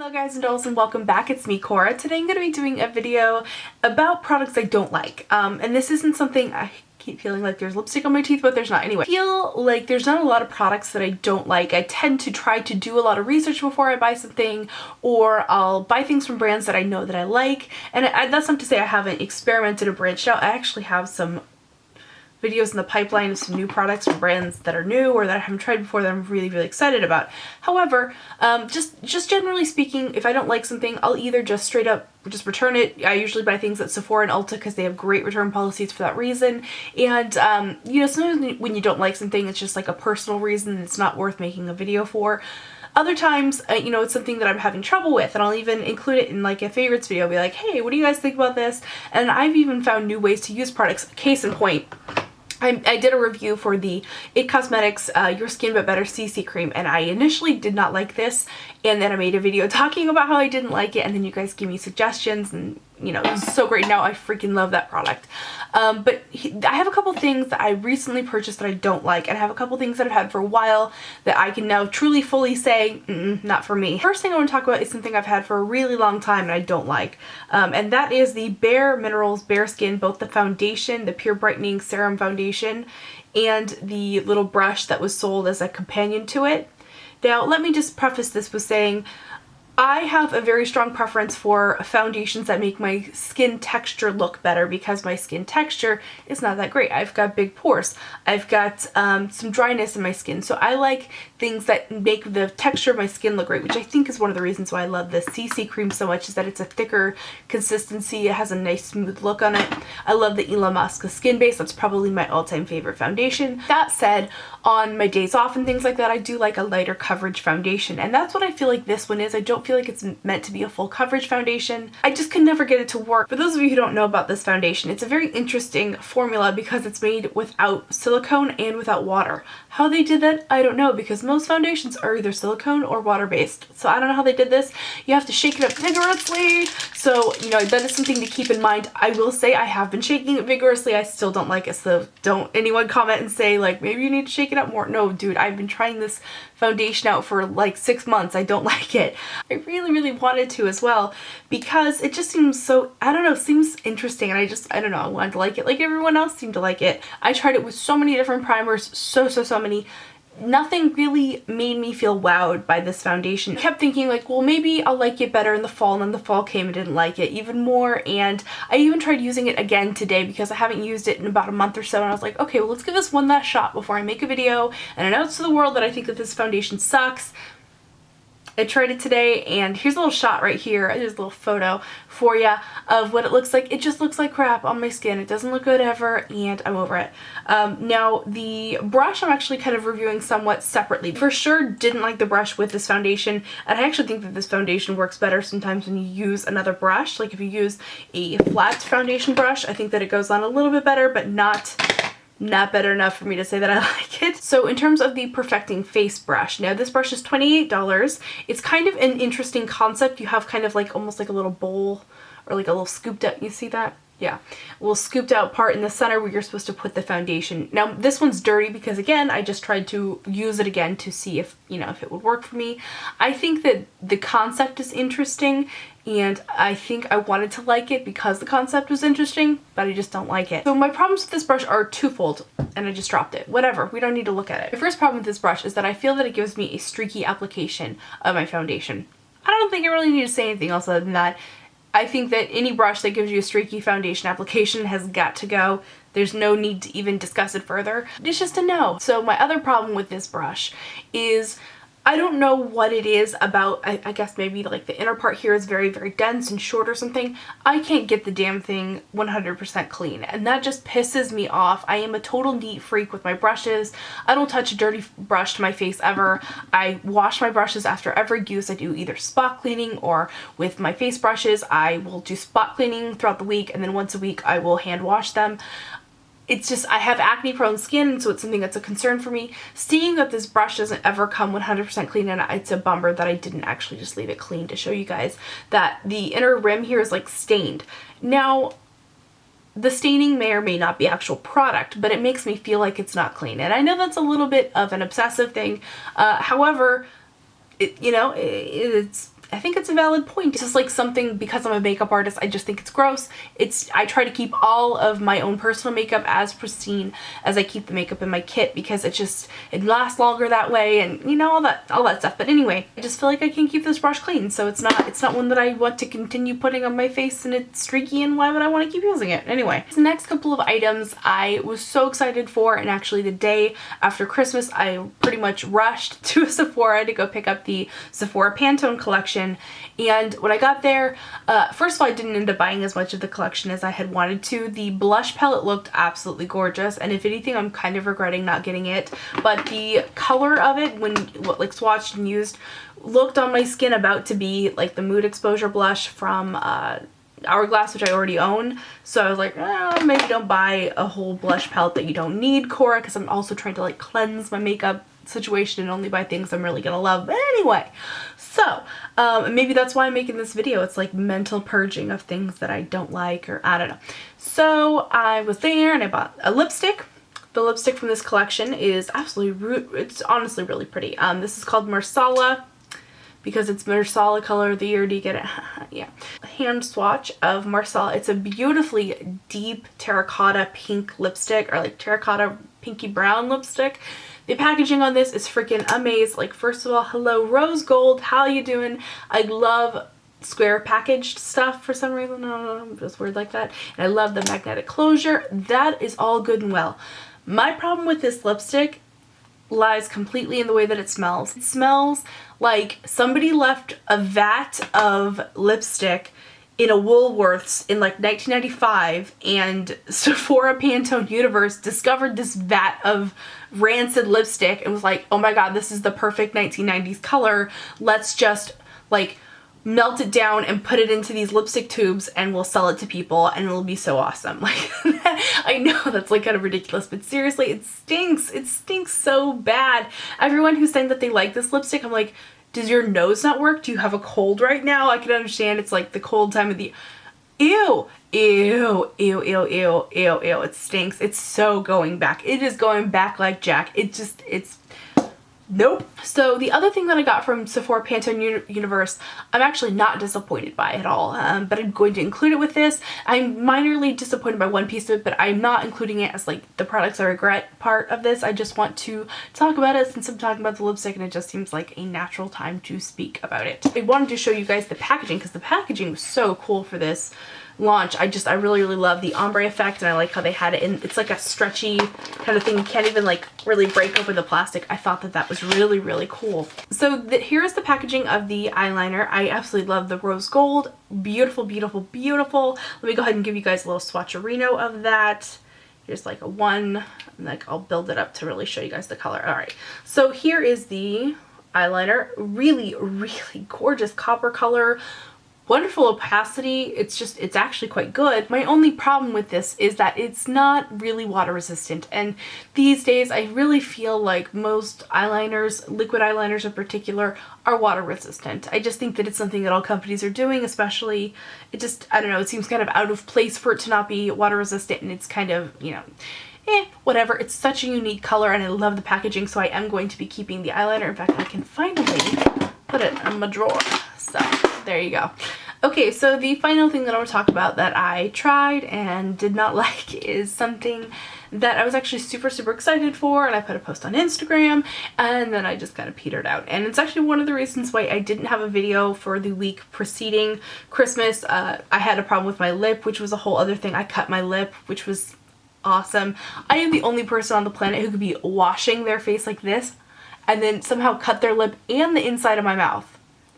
Hello guys and dolls and welcome back. It's me, Cora. Today I'm going to be doing a video about products I don't like. And this isn't something I keep feeling like there's lipstick on my teeth, but there's not anyway. I feel like there's not a lot of products that I don't like. I tend to try to do a lot of research before I buy something, or I'll buy things from brands that I know that I like. And that's not to say I haven't experimented or branched out. I actually have some videos in the pipeline of some new products from brands that are new or that I haven't tried before that I'm really excited about. However, just generally speaking, if I don't like something, I'll either just straight up just return it. I usually buy things at Sephora and Ulta because they have great return policies for that reason. And you know, sometimes when you don't like something, it's just like a personal reason it's not worth making a video for. Other times, you know, it's something that I'm having trouble with, and I'll even include it in like a favorites video. I'll be like, hey, what do you guys think about this? And I've even found new ways to use products. Case in point, I did a review for the IT Cosmetics Your Skin But Better CC Cream, and I initially did not like this, and then I made a video talking about how I didn't like it, and then you guys gave me suggestions, and you know, it was so great. Now I freaking love that product. But I have a couple things that I recently purchased that I don't like, and I have a couple things that I've had for a while that I can now truly fully say, not for me. First thing I want to talk about is something I've had for a really long time and I don't like, and that is the Bare Minerals Bare Skin, both the foundation, the Pure Brightening Serum Foundation, and the little brush that was sold as a companion to it. Now, let me just preface this with saying, I have a very strong preference for foundations that make my skin texture look better because my skin texture is not that great. I've got big pores. I've got some dryness in my skin. So I like things that make the texture of my skin look great, which I think is one of the reasons why I love this CC cream so much, is that it's a thicker consistency. It has a nice smooth look on it. I love the Elon Musk Skin Base. That's probably my all-time favorite foundation. That said, on my days off and things like that, I do like a lighter coverage foundation. And that's what I feel like this one is. I don't feel like it's meant to be a full coverage foundation. I just could never get it to work. For those of you who don't know about this foundation, it's a very interesting formula because it's made without silicone and without water. How they did that, I don't know, because most foundations are either silicone or water-based. So I don't know how they did this. You have to shake it up vigorously. So, you know, that is something to keep in mind. I will say I have been shaking it vigorously. I still don't like it, so don't anyone comment and say like, maybe you need to shake it up more. No, dude, I've been trying this foundation out for like 6 months. I don't like it. I really wanted to as well because it just seems so, I don't know, seems interesting, and I don't know, I wanted to like it like everyone else seemed to like it. I tried it with so many different primers, so many. Nothing really made me feel wowed by this foundation. I kept thinking like, well, maybe I'll like it better in the fall, and then the fall came and didn't like it even more. And I even tried using it again today because I haven't used it in about a month or so, and I was like, okay, well, let's give this one last shot before I make a video and announce to the world that I think that this foundation sucks. I tried it today, and here's a little shot right here. There's a little photo for you of what it looks like. It just looks like crap on my skin. It doesn't look good ever, and I'm over it. Now, the brush I'm actually kind of reviewing somewhat separately. For sure didn't like the brush with this foundation, and I actually think that this foundation works better sometimes when you use another brush. Like if you use a flat foundation brush, I think that it goes on a little bit better, but not better enough for me to say that I like it. So in terms of the Perfecting Face brush, now this brush is $28. It's kind of an interesting concept. You have kind of like almost like a little bowl or like a little scooped out, you see that? Yeah, a little scooped out part in the center where you're supposed to put the foundation. Now this one's dirty because again, I just tried to use it again to see if, you know, if it would work for me. I think that the concept is interesting, and I think I wanted to like it because the concept was interesting, but I just don't like it. So my problems with this brush are twofold, and I just dropped it. Whatever, we don't need to look at it. The first problem with this brush is that I feel that it gives me a streaky application of my foundation. I don't think I really need to say anything else other than that. I think that any brush that gives you a streaky foundation application has got to go. There's no need to even discuss it further. It's just a no. So my other problem with this brush is I don't know what it is about, I guess maybe like the inner part here is very dense and short or something. I can't get the damn thing 100% clean, and that just pisses me off. I am a total neat freak with my brushes. I don't touch a dirty brush to my face ever. I wash my brushes after every use. I do either spot cleaning, or with my face brushes, I will do spot cleaning throughout the week, and then once a week I will hand wash them. It's just, I have acne prone skin, so it's something that's a concern for me. Seeing that this brush doesn't ever come 100% clean, and it's a bummer that I didn't actually just leave it clean to show you guys that the inner rim here is like stained. Now, the staining may or may not be actual product, but it makes me feel like it's not clean. And I know that's a little bit of an obsessive thing. However, it's I think it's a valid point. It's just like something, because I'm a makeup artist, I just think it's gross. I try to keep all of my own personal makeup as pristine as I keep the makeup in my kit, because it lasts longer that way, and you know, all that stuff. But anyway, I just feel like I can keep this brush clean, so it's not one that I want to continue putting on my face and it's streaky, and why would I want to keep using it? Anyway, the next couple of items I was so excited for, and actually the day after Christmas I pretty much rushed to Sephora to go pick up the Sephora Pantone collection. And when I got there, first of all, I didn't end up buying as much of the collection as I had wanted to. The blush palette looked absolutely gorgeous, and if anything, I'm kind of regretting not getting it, but the color of it, when like swatched and used, looked on my skin about to be like the Mood Exposure blush from Hourglass, which I already own. So I was like, maybe don't buy a whole blush palette that you don't need, Cora, because I'm also trying to like cleanse my makeup situation and only buy things I'm really gonna love. But anyway, so maybe that's why I'm making this video. It's like mental purging of things that I don't like, or I don't know. So I was there and I bought a lipstick. The lipstick from this collection is absolutely, it's honestly really pretty. This is called Marsala, because it's Marsala color of the year. Do you get it? Yeah. A hand swatch of Marsala. It's a beautifully deep terracotta pink lipstick, or like terracotta pinky brown lipstick. The packaging on this is freaking amazing. Like, first of all, hello rose gold, how you doing? I love square packaged stuff for some reason. I don't know, I'm just weird like that. And I love the magnetic closure. That is all good and well. My problem with this lipstick lies completely in the way that it smells. It smells like somebody left a vat of lipstick in a Woolworths in like 1995, and Sephora Pantone Universe discovered this vat of rancid lipstick and was like, oh my god, this is the perfect 1990s color. Let's just like melt it down and put it into these lipstick tubes and we'll sell it to people and it'll be so awesome. Like, I know that's like kind of ridiculous, but seriously, it stinks. It stinks so bad. Everyone who's saying that they like this lipstick, I'm like, does your nose not work? Do you have a cold right now? I can understand it's like the cold time of the... Ew, ew, ew, ew, ew, ew, ew. It stinks. It's so going back. It is going back like Jack. It's... Nope. So the other thing that I got from Sephora Pantone Universe, I'm actually not disappointed by at all, but I'm going to include it with this. I'm minorly disappointed by one piece of it, but I'm not including it as like the products I regret part of this. I just want to talk about it since I'm talking about the lipstick and it just seems like a natural time to speak about it. I wanted to show you guys the packaging because the packaging was so cool for this launch. I really love the ombre effect, and I like how they had it in, it's like a stretchy kind of thing. You can't even like really break open the plastic. I thought that was really cool. So here is the packaging of the eyeliner. I absolutely love the rose gold. Beautiful, beautiful, beautiful. Let me go ahead and give you guys a little swatcherino of that. Here's like a one, and like I'll build it up to really show you guys the color. All right, so here is the eyeliner. Really gorgeous copper color. Wonderful opacity. It's actually quite good. My only problem with this is that it's not really water resistant, and these days I really feel like most eyeliners, liquid eyeliners in particular, are water resistant. I just think that it's something that all companies are doing, especially, I don't know, it seems kind of out of place for it to not be water resistant, and it's kind of, you know, whatever. It's such a unique color and I love the packaging, so I am going to be keeping the eyeliner. In fact, I can finally put it in my drawer. So there you go. Okay, so the final thing that I want to talk about that I tried and did not like is something that I was actually super excited for, and I put a post on Instagram and then I just kind of petered out. And it's actually one of the reasons why I didn't have a video for the week preceding Christmas. I had a problem with my lip, which was a whole other thing. I cut my lip, which was awesome. I am the only person on the planet who could be washing their face like this and then somehow cut their lip and the inside of my mouth.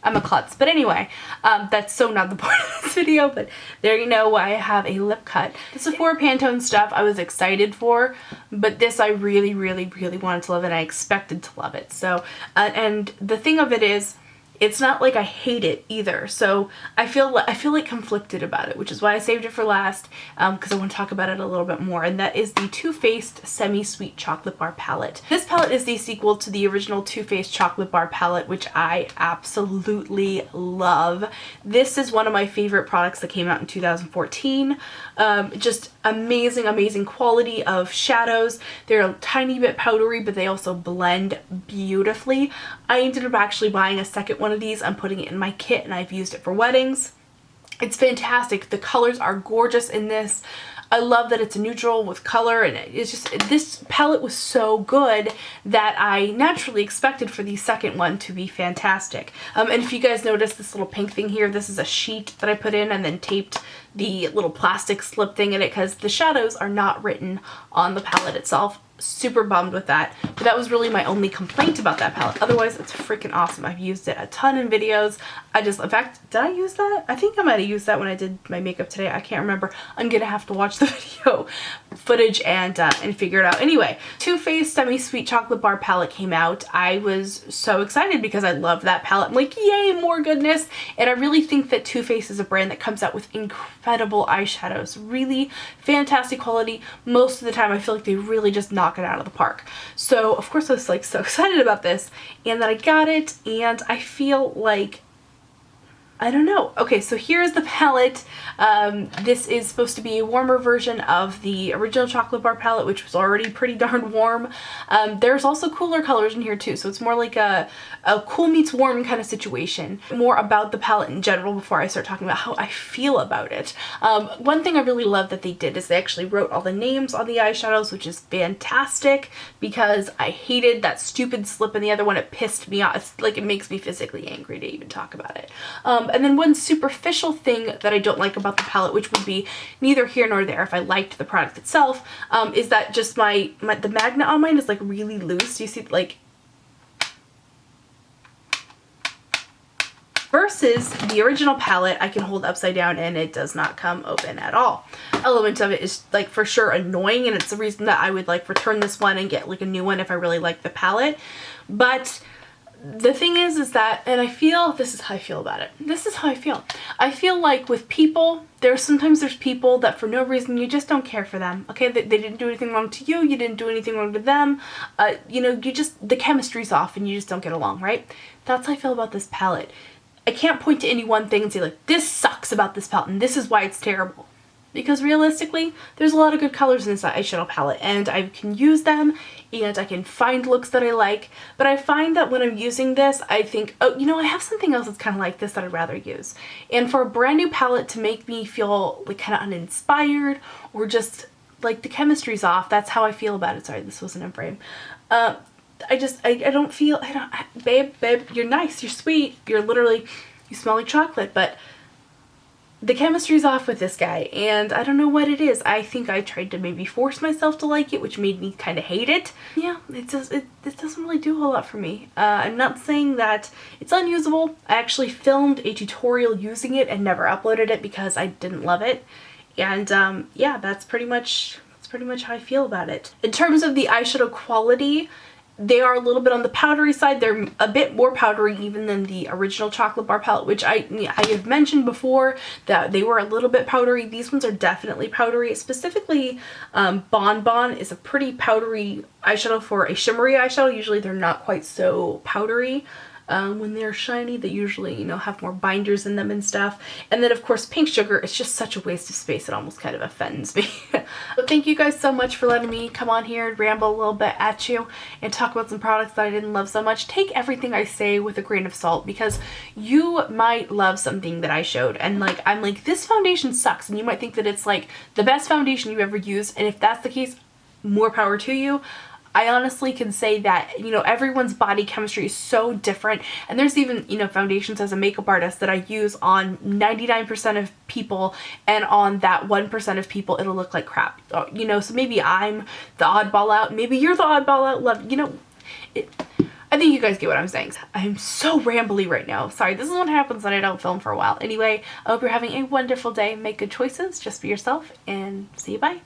I'm a klutz. But anyway, that's so not the point of this video, but there you know why I have a lip cut. The Sephora Pantone stuff I was excited for, but this I really wanted to love and I expected to love it. So, and the thing of it is, it's not like I hate it either, so I feel like conflicted about it, which is why I saved it for last, because I want to talk about it a little bit more, and that is the Too Faced Semi-Sweet Chocolate Bar Palette. This palette is the sequel to the original Too Faced Chocolate Bar Palette, which I absolutely love. This is one of my favorite products that came out in 2014. Just amazing quality of shadows. They're a tiny bit powdery, but they also blend beautifully. I ended up actually buying a second one one of these. I'm putting it in my kit and I've used it for weddings. It's fantastic. The colors are gorgeous in this. I love that it's a neutral with color, and it's just, this palette was so good that I naturally expected for the second one to be fantastic. And if you guys notice this little pink thing here, this is a sheet that I put in and then taped the little plastic slip thing in it because the shadows are not written on the palette itself. Super bummed with that, but that was really my only complaint about that palette. Otherwise, it's freaking awesome. I've used it a ton in videos. In fact, did I use that? I think I might have used that when I did my makeup today. I can't remember. I'm gonna have to watch the video footage and figure it out. Anyway, Too Faced Semi-Sweet Chocolate Bar palette came out. I was so excited because I love that palette. I'm like, yay, more goodness. And I really think that Too Faced is a brand that comes out with incredible eyeshadows. Really fantastic quality. Most of the time, I feel like they really just knock it out of the park. So of course I was like so excited about this, and then I got it, and I feel like, I don't know. Okay, so here's the palette. This is supposed to be a warmer version of the original chocolate bar palette, which was already pretty darn warm. There's also cooler colors in here too, so it's more like a cool meets warm kind of situation. More about the palette in general before I start talking about how I feel about it. One thing I really love that they did is they actually wrote all the names on the eyeshadows, which is fantastic because I hated that stupid slip in the other one. It pissed me off. It's like, it makes me physically angry to even talk about it. And then one superficial thing that I don't like about the palette, which would be neither here nor there if I liked the product itself, is that just the magnet on mine is like really loose. You see, like, versus the original palette, I can hold upside down and it does not come open at all. Element of it is like for sure annoying, and it's the reason that I would like return this one and get like a new one if I really like the palette. But the thing is that, and I feel, this is how I feel about it. This is how I feel. I feel like with people, sometimes there's people that for no reason you just don't care for them. Okay, they didn't do anything wrong to you. You didn't do anything wrong to them. You know, the chemistry's off and you just don't get along, right? That's how I feel about this palette. I can't point to any one thing and say like, this sucks about this palette and this is why it's terrible. Because realistically, there's a lot of good colors in this eyeshadow palette, and I can use them and I can find looks that I like, but I find that when I'm using this, I think, oh, you know, I have something else that's kind of like this that I'd rather use. And for a brand new palette to make me feel like kind of uninspired or just like the chemistry's off, that's how I feel about it. Sorry, this wasn't in frame. I don't feel, babe, you're nice, you're sweet, you're literally, you smell like chocolate, but the chemistry's off with this guy, and I don't know what it is. I think I tried to maybe force myself to like it, which made me kind of hate it. Yeah, it doesn't really do a whole lot for me. I'm not saying that it's unusable. I actually filmed a tutorial using it and never uploaded it because I didn't love it. And yeah, that's pretty much how I feel about it. In terms of the eyeshadow quality, they are a little bit on the powdery side. They're a bit more powdery even than the original chocolate bar palette, which I have mentioned before that they were a little bit powdery. These ones are definitely powdery. Specifically, Bon Bon is a pretty powdery eyeshadow for a shimmery eyeshadow. Usually they're not quite so powdery. When they're shiny, they usually, you know, have more binders in them and stuff. And then of course Pink Sugar, it's just such a waste of space, it almost kind of offends me. So thank you guys so much for letting me come on here and ramble a little bit at you and talk about some products that I didn't love so much. Take everything I say with a grain of salt, because you might love something that I showed and like, I'm like, this foundation sucks, and you might think that it's like the best foundation you've ever used, and if that's the case, more power to you. I honestly can say that, you know, everyone's body chemistry is so different, and there's even, you know, foundations as a makeup artist that I use on 99% of people, and on that 1% of people it'll look like crap, you know, so maybe I'm the oddball out, maybe you're the oddball out, love, you know, I think you guys get what I'm saying. I'm so rambly right now. Sorry, this is what happens when I don't film for a while. Anyway, I hope you're having a wonderful day. Make good choices, just be yourself, and see you, bye.